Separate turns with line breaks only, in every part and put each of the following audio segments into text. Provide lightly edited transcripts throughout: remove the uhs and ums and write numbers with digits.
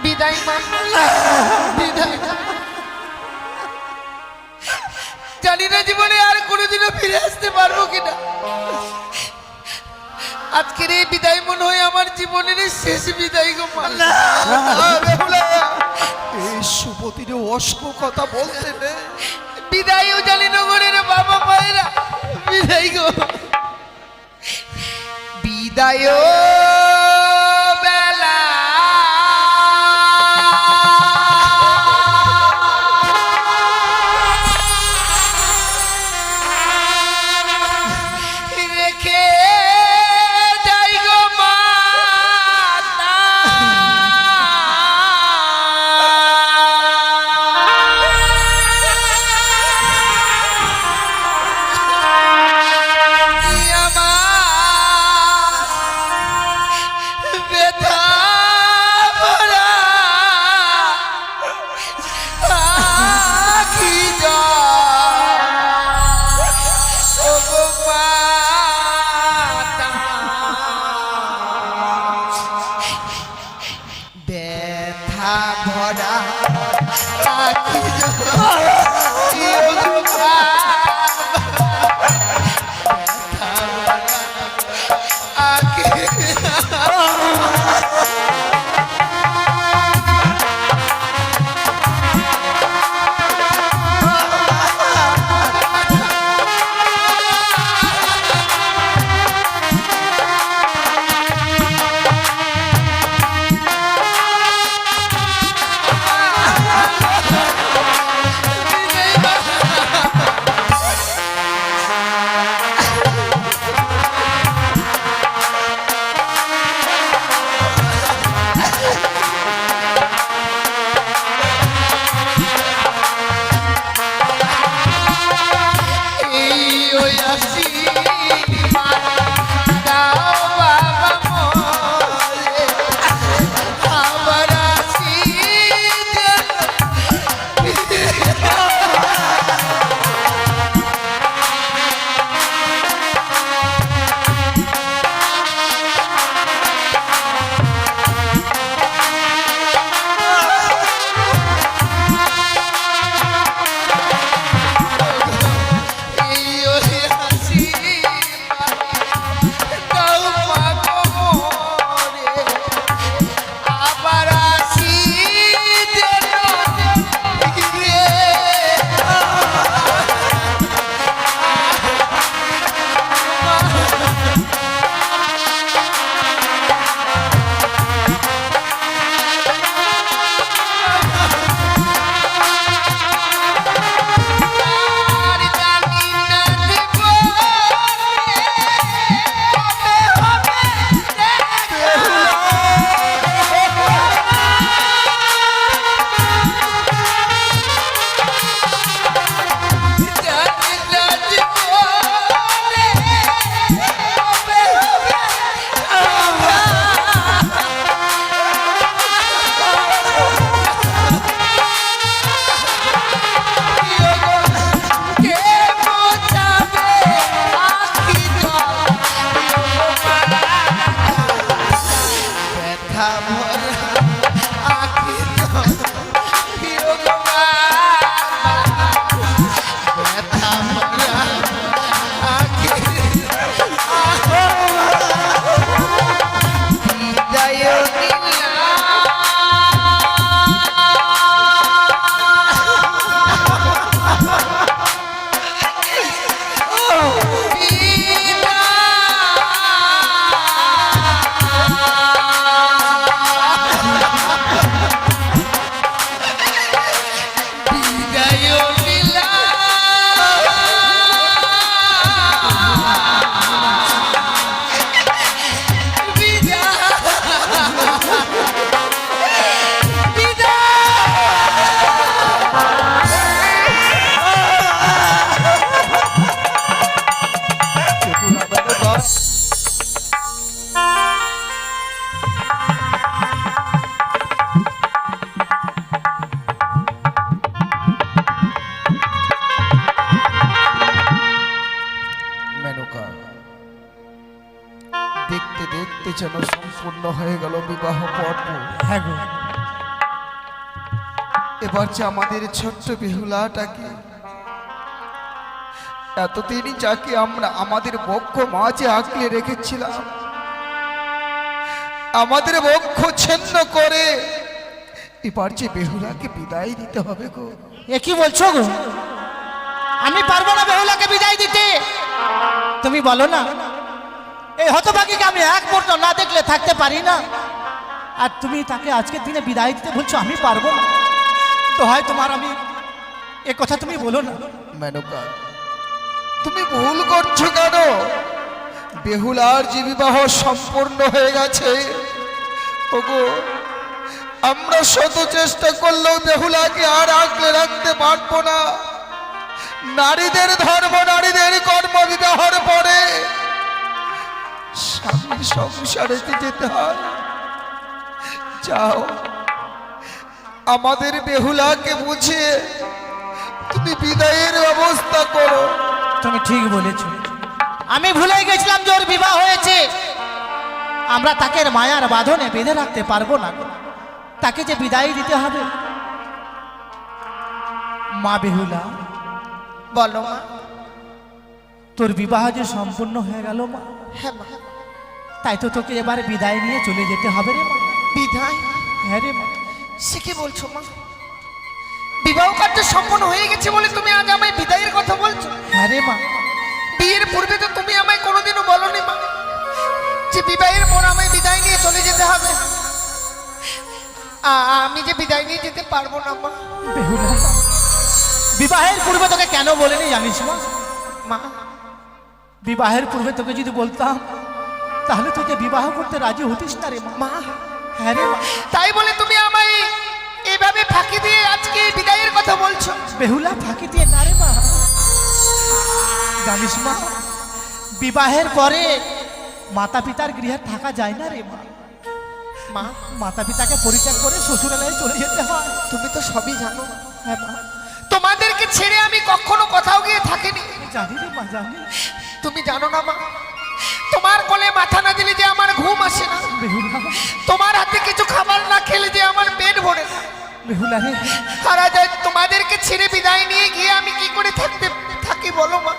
বিদায় মা, বিদায়। জানি না জীবনে আর কোনোদিনও ফিরে আসতে পারবো কিনা। আজকের এই বিদায় মনে হয় আমার জীবনের শেষ বিদায় গো মা।
এই শুভ দিনে অস্ক কথা বলতে নেই।
বিদায়ও জানি নগরের বাবা মায়েরা, বিদায় গো, বিদায় বেলা রেখে যাই গো মা।
দেখতে দেখতে যেন সম্পূর্ণ হয়ে গেল বিবাহ পর্ব। করব।
হ্যাঁ গো,
এবার যে আমাদের ছোট্ট বেহুলাটাকে এতদিন যাকে আমরা আমাদের বক্ষ মাঝে আঁকলে রেখেছিলাম, আমাদের বক্ষ ছিন্ন করে এবার যে বেহুলাকে বিদায় দিতে হবে গো।
এ কি বলছো গো? আমি পারবো না বেহুলাকে বিদায় দিতে। তুমি বলো না, এই হতভাগীকে আমি এক মুহূর্ত না দেখলে থাকতে পারি না, আর তুমি তাকে আজকের দিনে বিদায় দিতে বলছো আমি পারবো না। তো হয় তোমার, আমি এ কথা তুমি বলো না।
মেনকা, তুমি ভুল করছো কেন? বেহুলার যে বিবাহ সম্পূর্ণ হয়ে গেছে, ওগো আমরা শত চেষ্টা করলেও বেহুলাকে আর আঁকলে রাখতে পারবো না। নারীদের ধর্ম, নারীদের কর্ম বিবাহের পরে স্বামীর সংসারে যেতে হয়। যাও, আমাদের বেহুলাকে বুঝিয়ে তুমি বিদায়ের ব্যবস্থা করো।
তুমি ঠিক বলেছ, আমি ভুলে গেছিলাম যে ওর বিবাহ হয়েছে। আমরা তাকে মায়ার বাঁধনে বেঁধে রাখতে পারবো না, তাকে যে বিদায় দিতে হবে। মা বেহুলা,
বলো মা।
তোর বিবাহ যে সম্পূর্ণ হয়ে গেল মা,
হ্যাঁ মা।
তাই তো তোকে এবারে বিদায় নিয়ে চলে যেতে হবে রে মা।
বিদায়?
হ্যাঁ রে মা।
সে কি বলছো মা? বিবাহ কার্য সম্পন্ন হয়ে গেছে বলে তুমি আজ আমায় বিদায়ের কথা বলছো?
হ্যাঁ রে মা।
বিয়ের পূর্বে তো তুমি আমায় কোনোদিনও বলনি মা যে বিবাহের পর আমায় বিদায় নিয়ে চলে যেতে হবে। আমি যে বিদায় নিয়ে যেতে পারবো না মা।
বেহুলা, বিবাহের পূর্বে তোকে কেন বলিনি জানিস মা?
মা,
বিবাহের পূর্বে তোকে যদি বলতাম তাহলে তোকে বিবাহ করতে রাজি হতিস না রে মা।
মা।
হ্যাঁ রে মা।
তাই বলে তুমি আমায় এভাবে ফাঁকি দিয়ে আজকে এই বিদায়ের কথা বলছো?
বেহুলা, ফাঁকি দিয়ে না রে মা। জানিস মা, বিবাহের পরে মাতা পিতার গৃহে থাকা যায় না রে মা।
মা,
মাতা পিতাকে পরিত্যাগ করে শ্বশুরালয়ে চলে যেতে হয়।
তুমি তো সবই জানো।
হ্যাঁ মা,
তোমাদেরকে ছেড়ে আমি কখনো কোথাও গিয়ে থাকিনি।
জানি রে মা, জানি।
তুমি জানো না মা, তোমার কোলে মাথা না দিলে যে আমার ঘুম আসে না,
বেহুলা,
তোমার হাতে কিছু খাবার না খেলে যে আমার পেট ভরে না।
বেহুলা রে।
আর আজ তোমাদেরকে ছেড়ে বিদায় নিয়ে গিয়ে আমি কি করে থাকি বলো মা?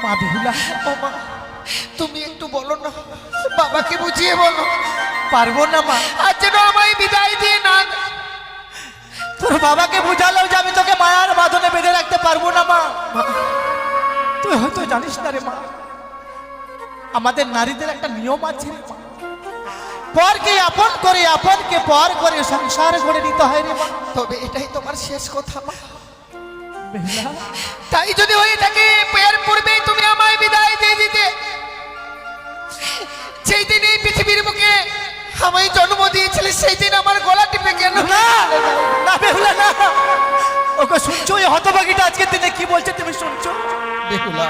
মা বেহুলা,
ও মা, তুমি একটু বলো না, বাবাকে বুঝিয়ে বলো।
পারবো না মা।
আর যেন আমায় বিদায় দিয়ে না।
তোর বাবাকে বুঝালেও যে আমি তোকে মায়ার বাঁধনে বেঁধে রাখতে পারবো না মা। তুই হয়তো জানিস না রে মা, আমাদের নারীদের একটা নিয়ম আছে রে মা। পরকে আপন করে, আপনকে পর করে সংসার করে নিতে হয় রে মা।
তবে এটাই তোমার শেষ কথা মা।
বেহুলা,
তাই যদি হয়ে থাকে এর পূর্বেই তুমি আমায় বিদায় দিয়ে দিতে, সেই দিন এই পৃথিবীর বুকে আমায় জন্ম দিয়েছিলে, সেই দিন আমার গলা টিপে কেন?
না না বেহুলা, না। ওকে শুনছো? এই হতভাগীটা আজকের দিনে কি বলছে তুমি শুনছো?
বেহুলা,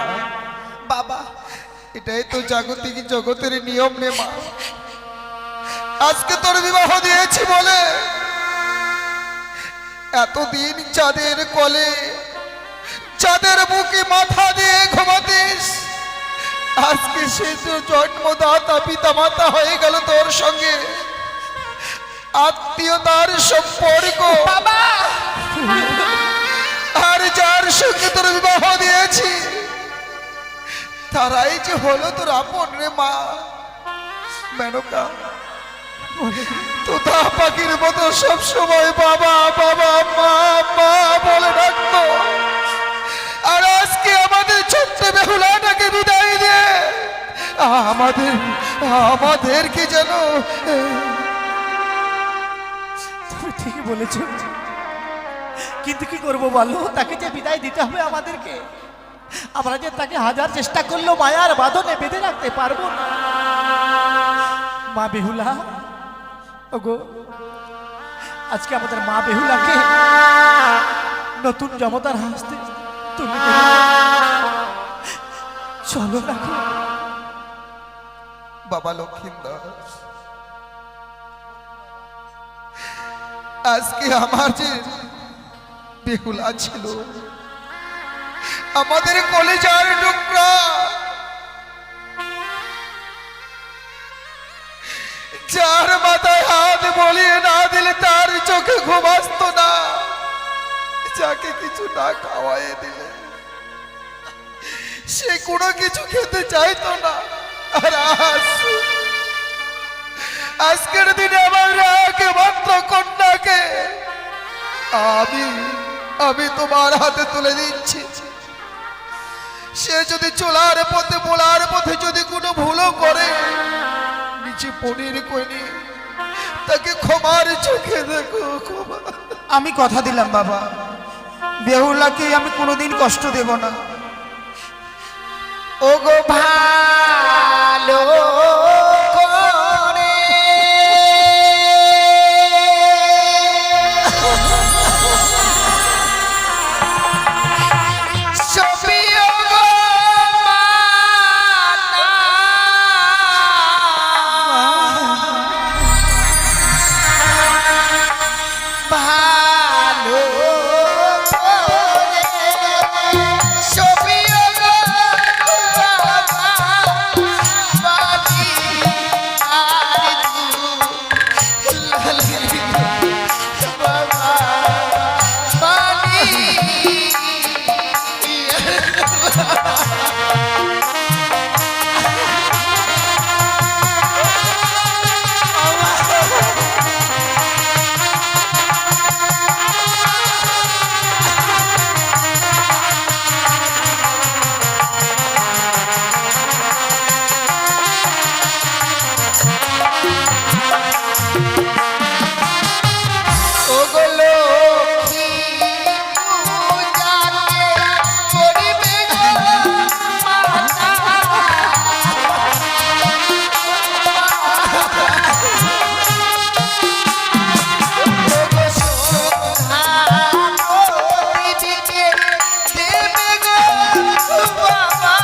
বাবা,
এটাই তো জাগতিক জগতের নিয়ম রে মা। আজকে তোর বিবাহ দিয়েছি বলে এতদিন চাঁদের কোলে, চাঁদের বুকে মাথা দিয়ে ঘুমাতিস, আজকে সে তো জন্মদাতা পিতা মাতা হয়ে গেল তোর সঙ্গে। আত্মীয়তার সম্পর্ক
বাবা,
আর যার সঙ্গে তোর বিবাহ দিয়েছি তারাই যে হলো তোর আপন রে মা। মেনকা, তোতা পাখির মতো সবসময় বাবা বাবা মা মা বলে ডাকতো, আর আজকে আমাদের ছোট্ট বেহুলাটাকে বিদায় দিয়ে আমাদেরকে যেন।
তুমি ঠিকই বলেছো, কিন্তু কি করবো বলো? তাকে যে বিদায় দিতে হবে আমাদেরকে। আমরা যে তাকে হাজার চেষ্টা করলেও মায়ার বাঁধনে বেঁধে রাখতে পারবো না। মা বেহুলা, ওগো, আজকে আমাদের মা বেহুলাকে নতুন জমতার হাসতে তুমি চলো রাখো।
বাবা লক্ষিন্দর, আজকে আমার যে বেহুলা ছিল, আমাদের কলেজার টুকরা, যার মাথায় হাত বলিয়ে না দিলে তার চোখে ঘুম আসতো না, যাকে কিছু না খাওয়াই দিলে সে কোনো কিছু খেতে চাইতো না। আর আজকের দিনে আমার একমাত্র কন্যাকে আমি তোমার হাতে তুলে দিচ্ছি। সে যদি চলার পথে বলার পথে যদি কোনো ভুলও করে, নিচে পনির কইনি তাকে ক্ষমার চোখে দেখো, ক্ষমা।
আমি কথা দিলাম বাবা, বেহুলাকে আমি কোনোদিন কষ্ট দেব না। ওগো ভালো করে সবই ওগো মাতা, ভালো করে সবই ওগো বাবা, বাড়ি আর লালি বাবা, বাড়ি ওগো লক্ষ্মী পূজাকে করিবে গো মাতা, ওগো সোনা দিদিকে দেবে গো বাবা,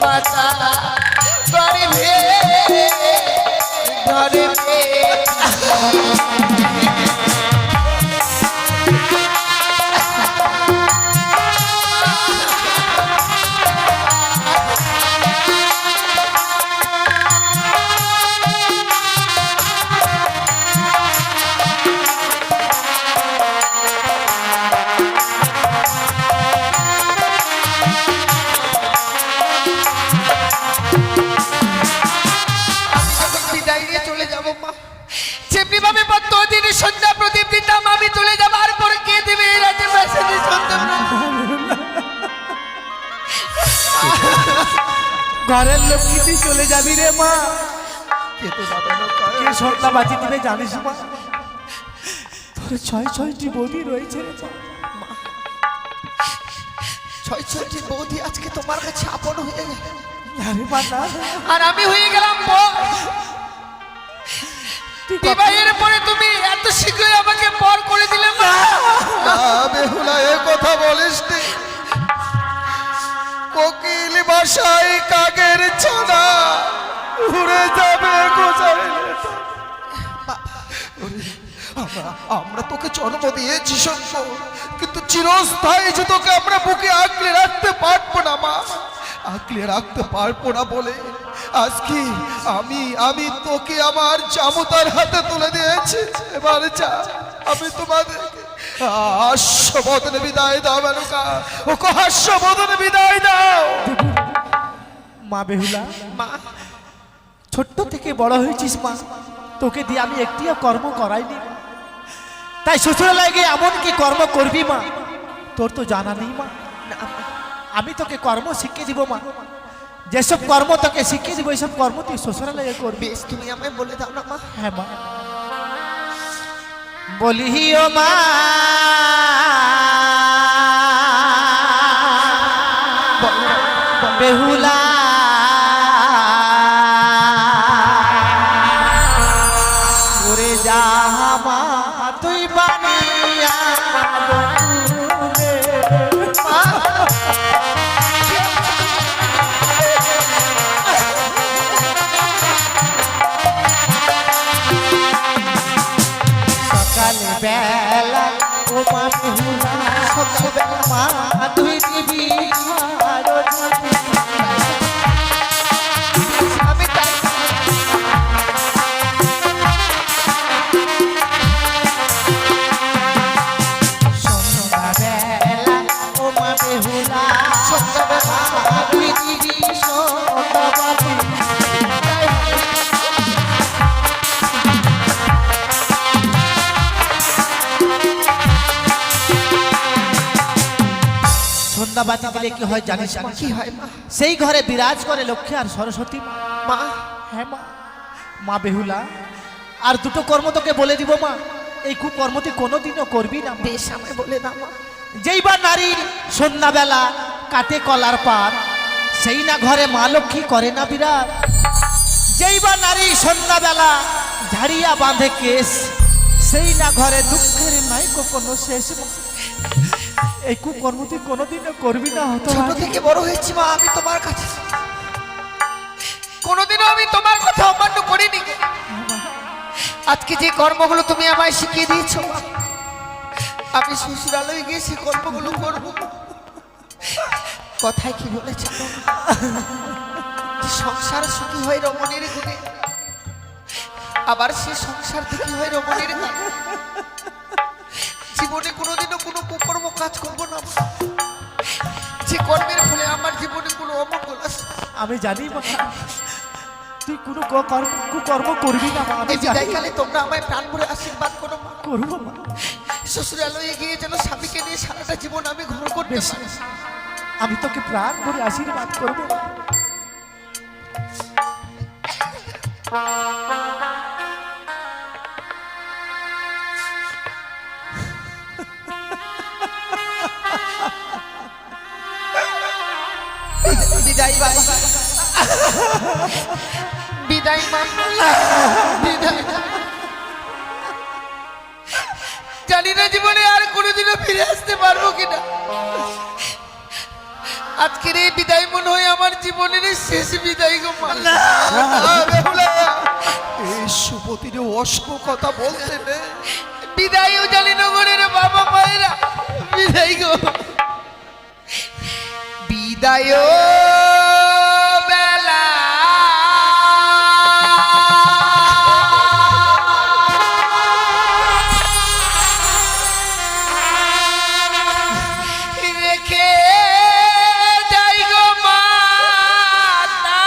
মাতা গরিবে গরিবে বিদায় নিয়ে চলে যাবো মা, যেমনি ভাবে প্রতিদিন সন্ধ্যা প্রদীপ দিতাম আমি চলে যাবো, আর পরে কে দেবে এই রাতে বাসাতে সন্ধ্যা
ঘরের লক্ষ্মী তুই চলে যাবি রে মা,
কে তো যাবে না,
কে সন্ধ্যা বাজি দিবে জানিস মা? তোর ছয়টি বৌদি রয়েছে রে মা।
ছয়টি বৌদি আজকে তোমার কাছে আপন হয়ে গেল,
আরে মা না,
আর আমি হয়ে গেলাম পর। বিবাহের পরে তুমি এত শীঘ্রই আমাকে পর করে দিলে মা।
বেহুলা এ কথা বলিস নি, কোকিল বাসায় কাকের ছানা উড়ে যাবে গোছাইলে। আমরা তোকে জন্ম দিয়েছি সত্য, কিন্তু চিরস্থায়ী যে তোকে আমরা বুকে আঁকড়ে রাখতে পারবো না মা, আঁকড়ে রাখতে পারবো না বলে আজকে আমি আমি তোকে আমার জামতার হাতে তুলে দিয়েছি, এবার যা, আমি তোমাদেরকে হাস্যবদনে বিদায় দাও মেনকা, ওকে হাস্যবদনে বিদায় দাও।
মা বেহুলা,
মা
ছোট্ট থেকে বড় হয়েছিস মা, তোকে দিয়ে আমি একটিও কর্ম করাইনি, তাই শ্বশুরালয়ে গিয়ে এমন কি কর্ম করবি মা, তোর তো জানা নেই মা।
না মা,
আমি তোকে কর্ম শিখিয়ে দিব মা, যেসব কর্ম তোকে শিখিয়ে দিব এইসব কর্ম তুই শ্বশুরালয়ে করবি।
বেশ তুমি আমায় বলে দাও না মা।
হ্যাঁ মা, বলিও মা বেহুলা, ওরে জামা তুই বানিয়া বন্ধুরে। মা, সকাল বেলা ও মা বেহুলা, সকাল বেলা মা তুই দিবি আরো দিবি।
আমি তাই
সন্ধ্যাবেলা ও মা বেহুলা, সন্ধ্যাবেলা তুই দিবি সন্ধ্যাবাতি। সন্ধ্যাবাতি দিলে কি হয় জানিস মা?
কি হয় মা?
সেই ঘরে বিরাজ করে লক্ষ্মী আর সরস্বতী মা।
মা
হ্যাঁ মা, মা বেহুলা, আর দুটো কর্ম তোকে বলে দিব মা, এই কুকর্ম তুই কোনোদিনও করবি না।
বেশ আমায় বলে দাও মা।
যেইবার নারীর সন্ধ্যাবেলা কাটে কলার পান, সেই না ঘরে মা লক্ষ্মী করে না বিরাজ। যেইবার নারী সন্ধ্যাবেলা ঝাড়িয়া বাঁধে কেশ, সেই না ঘরে দুঃখের নাই কোনো শেষ মা। এই কুকর্ম তুই কোনোদিনও করবি না। হতো
ছোট থেকে বড় হয়েছি মা আমি তোমার কাছে, কোনোদিনও আমি তোমার কথা অমান্য করিনি গো। আজকে যে কর্মগুলো তুমি আমায় শিখিয়ে দিয়েছো মা, আমি শ্বশুরালয়ে গিয়ে সেই কর্মগুলো করবো। কথায় কি বলেছে সংসার সুখী হয় রমণীর গুণে, আবার সে সংসার দুঃখী হয় রমণীর গুণে। জীবনে কোনোদিনও কোনো কুকর্ম কাজ করবো না মা, যে কর্মের ফলে আমার জীবনে কোনো অমঙ্গল আসে।
আমি জানি মা, তুই কোনো কুকর্ম করবি না মা, আমি
এই
জানি।
বিদায়কালে তোমরা আমায় প্রাণ ভরে আশীর্বাদ করো মা।
করবো মা।
শ্বশুরালয়ে গিয়ে যেন স্বামীকে নিয়ে সারাটা জীবন আমি ঘর করতে
বেশ,
পারি।
আমি তোকে প্রাণ ভরে আশীর্বাদ করবো।
বিদায় বাবা, বিদায় মা, বিদায়। জানি না জীবনে আর কোনোদিনও ফিরে আসতে পারবো কিনা। আজকের এই বিদায় মনে হয় আমার জীবনের শেষ বিদায় গো মা।
এই সুপতিরে অশুভ কথা বলতে নেই।
বিদায়ও জানি নগরের বাবা মায়েরা, বিদায় গো, বিদায় বেলা রেখে যাই গো মাতা।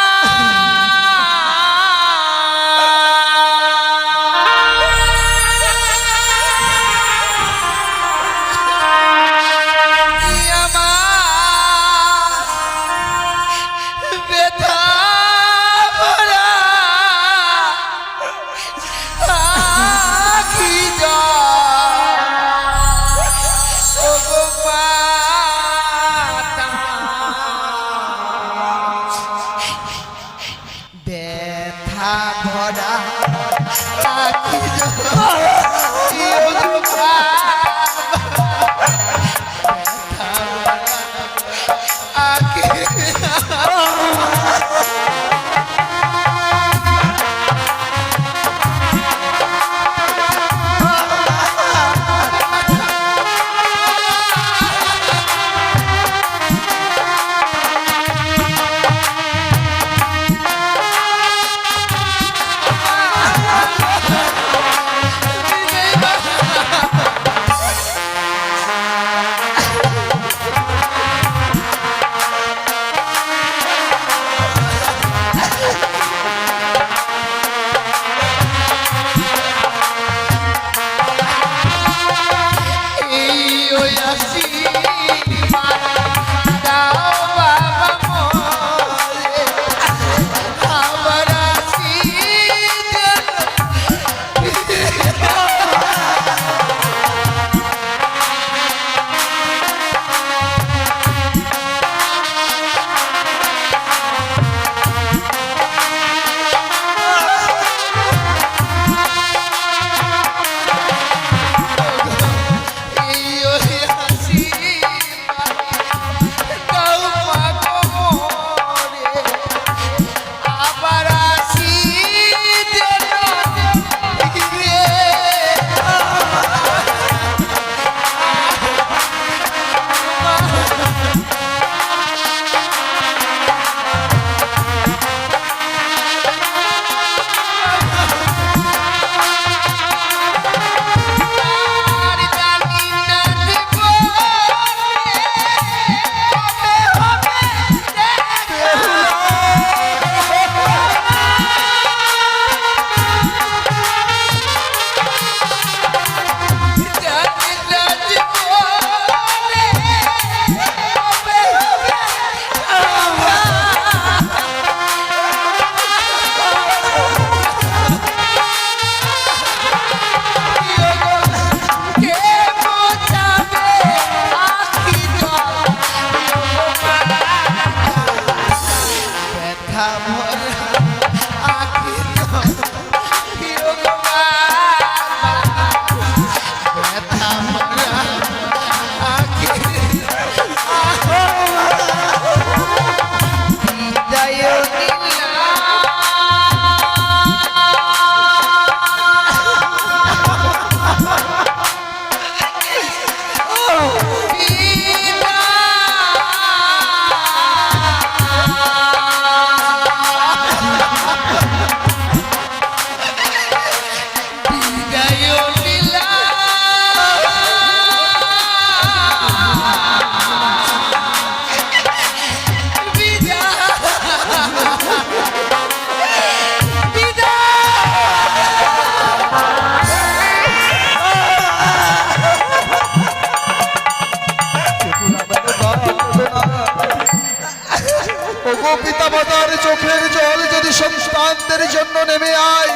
ওগো পিতা মাতার চোখের জল যদি সন্তানদের জন্য নেমে আয়,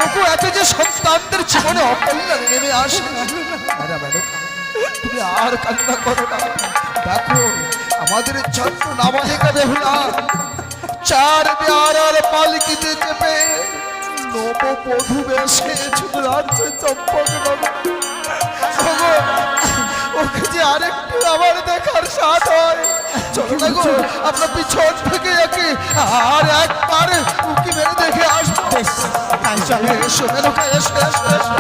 ওগো এত যে সন্তানদের জীবনে অকল্যাণ নেমে আসে। ম্যাডাম, তুমি আর কান্না করো না। দেখো আমাদের ছোট্ট নাবালিকা বেহুলা চার পেয়ারার পালকিতে চেপে নববধূ বেশে ছুটে আসছে চম্পকনগর। ওগো, ওকে যে আরেকটু আমার দেখার সাথ হয়, চলো না গো আমরা পিছন থেকে একে আর একবার উকি মেরে দেখে আসবো।
বেশ, তাই চলো।
এসো মেনকা, এসো এসো এসো।